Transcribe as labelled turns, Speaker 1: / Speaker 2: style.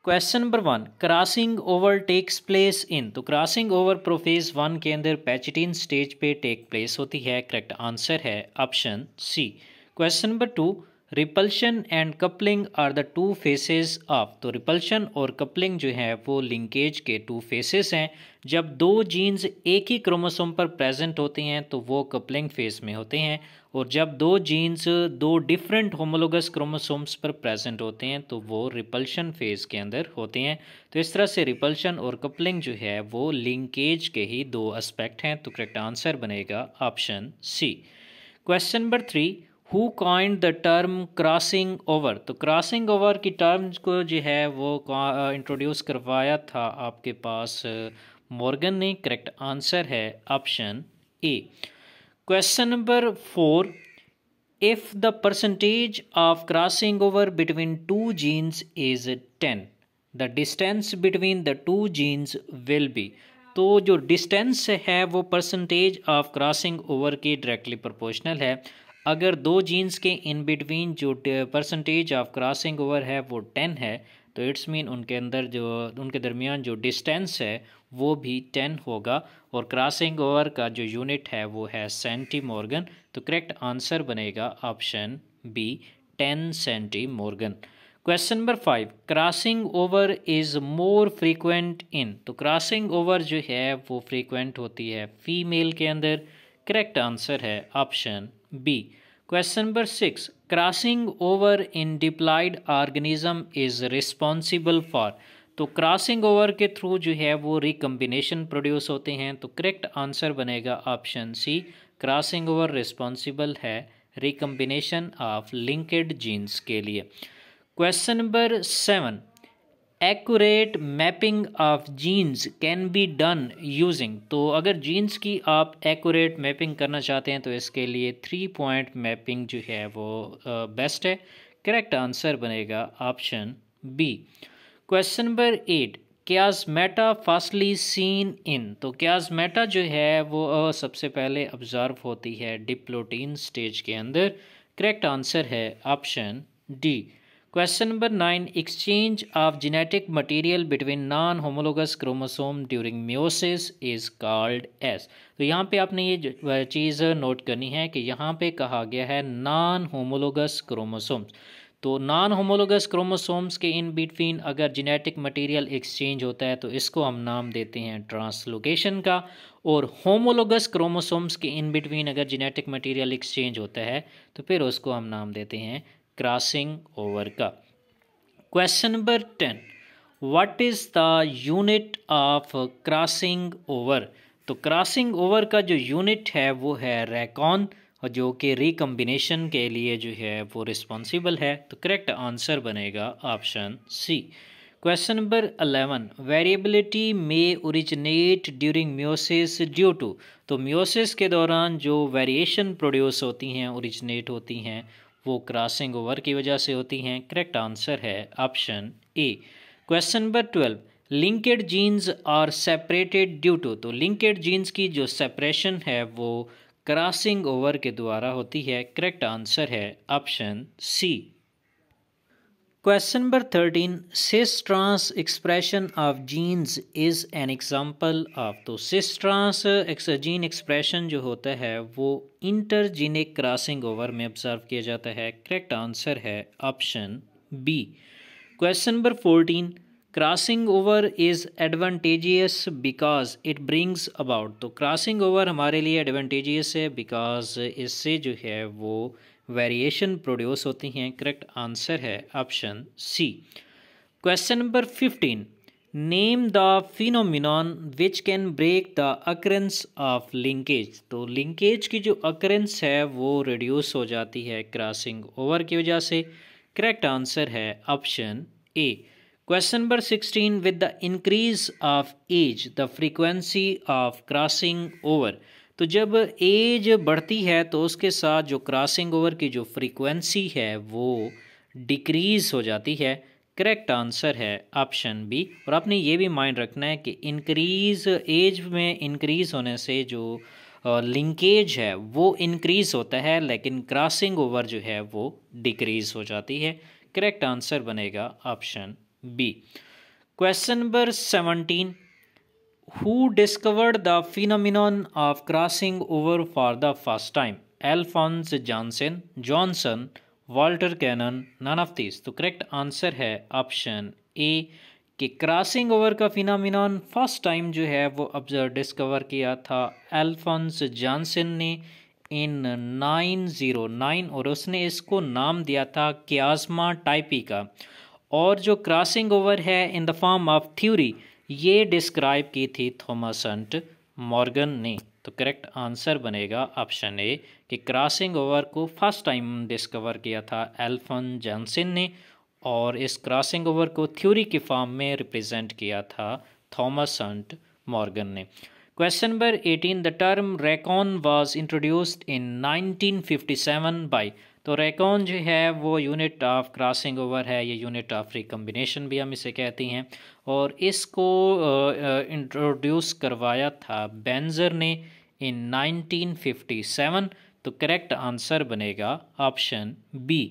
Speaker 1: Question number 1, crossing over takes place in. तो crossing over prophase 1 के अंदर pachytene stage पे टेक प्लेस होती है। करेक्ट आंसर है option C. Question number 2, repulsion and coupling are the two phases of. तो repulsion और coupling जो है वो लिंकेज के टू फेसेस हैं। जब दो जीन्स एक ही क्रोमोसोम पर प्रेजेंट होते हैं तो वो कपलिंग फेज में होते हैं, और जब दो जीन्स दो डिफरेंट होमोलोगस क्रोमोसोम्स पर प्रेजेंट होते हैं तो वो रिपल्शन फेज के अंदर होते हैं। तो इस तरह से रिपल्शन और कपलिंग जो है वो लिंकेज के ही दो एस्पेक्ट हैं। तो करेक्ट आंसर बनेगा option C. Question number 3, who coined the term crossing over. तो क्रॉसिंग ओवर की टर्म को जो है वो इंट्रोड्यूस करवाया था आपके पास मॉर्गन ने। करेक्ट आंसर है option A. Question number 4, if the percentage of crossing over between two genes is 10, the distance between the two genes will be. तो जो डिस्टेंस है वो परसेंटेज ऑफ क्रॉसिंग ओवर के डायरेक्टली प्रोपोर्शनल है। अगर दो jeans के इन बिटवीन जो परसेंटेज ऑफ क्रॉसिंग ओवर है वो 10 है, तो इट्स मीन उनके अंदर जो उनके दरमियान जो डिस्टेंस है वो भी 10 होगा, और क्रॉसिंग ओवर का जो यूनिट है वो है सेंटीमॉर्गन। तो करेक्ट आंसर बनेगा option B, 10 centimorgan. Question number 5, crossing over is more frequent in. तो क्रॉसिंग ओवर जो है वो फ्रीक्वेंट होती है फीमेल के अंदर। करेक्ट आंसर है option B. Question number 6, crossing over in diploid organism is responsible for. तो क्रॉसिंग ओवर के थ्रू जो है वो रिकम्बिनेशन प्रोड्यूस होते हैं। तो करेक्ट आंसर बनेगा option C, crossing over responsible है रिकम्बिनेशन ऑफ लिंक्ड जीन्स के लिए। Question number 7, accurate mapping of genes can be done using. तो अगर जीन्स की आप एक्यूरेट मैपिंग करना चाहते हैं तो इसके लिए 3 पॉइंट मैपिंग जो है वो बेस्ट है। करेक्ट आंसर बनेगा option B. Question number 8, chiasmata firstly seen in. तो क्याज़मेटा जो है वो सबसे पहले ऑब्जर्व होती है डिप्लोटीन स्टेज के अंदर। करेक्ट आंसर है option D. Question number 9, exchange of genetic material between non homologous chromosome during meiosis is called as. तो यहाँ पे आपने ये चीज़ नोट करनी है कि यहाँ पे कहा गया है नॉन होमोलोगस क्रोमोसोम्स। तो नॉन होमोलोगस क्रोमोसोम्स के इन बिटवीन अगर जेनेटिक मटेरियल एक्सचेंज होता है तो इसको हम नाम देते हैं ट्रांसलोकेशन का, और होमोलोगस क्रोमोसोम्स के इन बिटवीन अगर जेनेटिक मटेरियल एक्सचेंज होता है तो फिर उसको हम नाम देते हैं क्रॉसिंग ओवर का। Question number 10, what is the unit of crossing over. तो क्रॉसिंग ओवर का जो यूनिट है वो है रैकॉन, और जो कि रिकम्बिनेशन के लिए जो है वो रिस्पॉन्सिबल है। तो करेक्ट आंसर बनेगा option C. Question number 11, variability में originate during meiosis due to. तो मियोसिस के दौरान जो वेरिएशन प्रोड्यूस होती हैं, ओरिजिनेट होती हैं, वो क्रॉसिंग ओवर की वजह से होती हैं। करेक्ट आंसर है option A. Question number 12, linked genes are separated due to. तो लिंक्ड जीन्स की जो सेपरेशन है वो क्रॉसिंग ओवर के द्वारा होती है। करेक्ट आंसर है option C. Question number 13, cis trans expression of genes is an example of. तो सिस ट्रांस जीन एक्सप्रेशन जो होता है वो इंटरजीनिक क्रॉसिंग ओवर में ऑब्जर्व किया जाता है। करेक्ट आंसर है option B. Question number 14, crossing over is advantageous because it brings about. तो क्रॉसिंग ओवर हमारे लिए एडवांटेजियस है बिकॉज इससे जो है वो वेरिएशन प्रोड्यूस होती हैं। करेक्ट आंसर है option C. Question number 15, name the phenomenon which can break the occurrence of linkage. तो लिंकेज की जो अकरेंस है वो रिड्यूस हो जाती है क्रॉसिंग ओवर की वजह से। करेक्ट आंसर है option A. Question number 16, with the increase of age the frequency of crossing over. तो जब एज बढ़ती है तो उसके साथ जो क्रॉसिंग ओवर की जो फ्रीक्वेंसी है वो डिक्रीज हो जाती है। करेक्ट आंसर है ऑप्शन बी। और आपने ये भी माइंड रखना है कि इंक्रीज एज में इंक्रीज होने से जो लिंकेज है वो इंक्रीज होता है, लेकिन क्रॉसिंग ओवर जो है वो डिक्रीज हो जाती है। करेक्ट आंसर बनेगा option B. Question number 17, who discovered the phenomenon of crossing over for the first time? Alphonse Johnson, Walter Cannon, none of this. तो करेक्ट आंसर है ऑप्शन ए कि क्रॉसिंग ओवर का phenomenon first time जो है वो observe discover किया था Alphonse Johnson ने इन 909, और उसने इसको नाम दिया था क्यास्मा टाइपी का। और जो क्रॉसिंग ओवर है in the form of theory, ये डिस्क्राइब की थी थॉमस हंट मॉर्गन ने। तो करेक्ट आंसर बनेगा ऑप्शन ए कि क्रॉसिंग ओवर को फर्स्ट टाइम डिस्कवर किया था एल्फोंस जॉनसन ने, और इस क्रॉसिंग ओवर को थ्योरी के फॉर्म में रिप्रेजेंट किया था थॉमस हंट मॉर्गन ने। Question number 18, the term recon was introduced in 1957 by. तो रेकॉन जो है वो यूनिट ऑफ क्रॉसिंग ओवर है, ये यूनिट ऑफ रिकम्बिनेशन भी हम इसे कहती हैं, और इसको इंट्रोड्यूस करवाया था बेंजर ने इन 1957। तो करेक्ट आंसर बनेगा ऑप्शन बी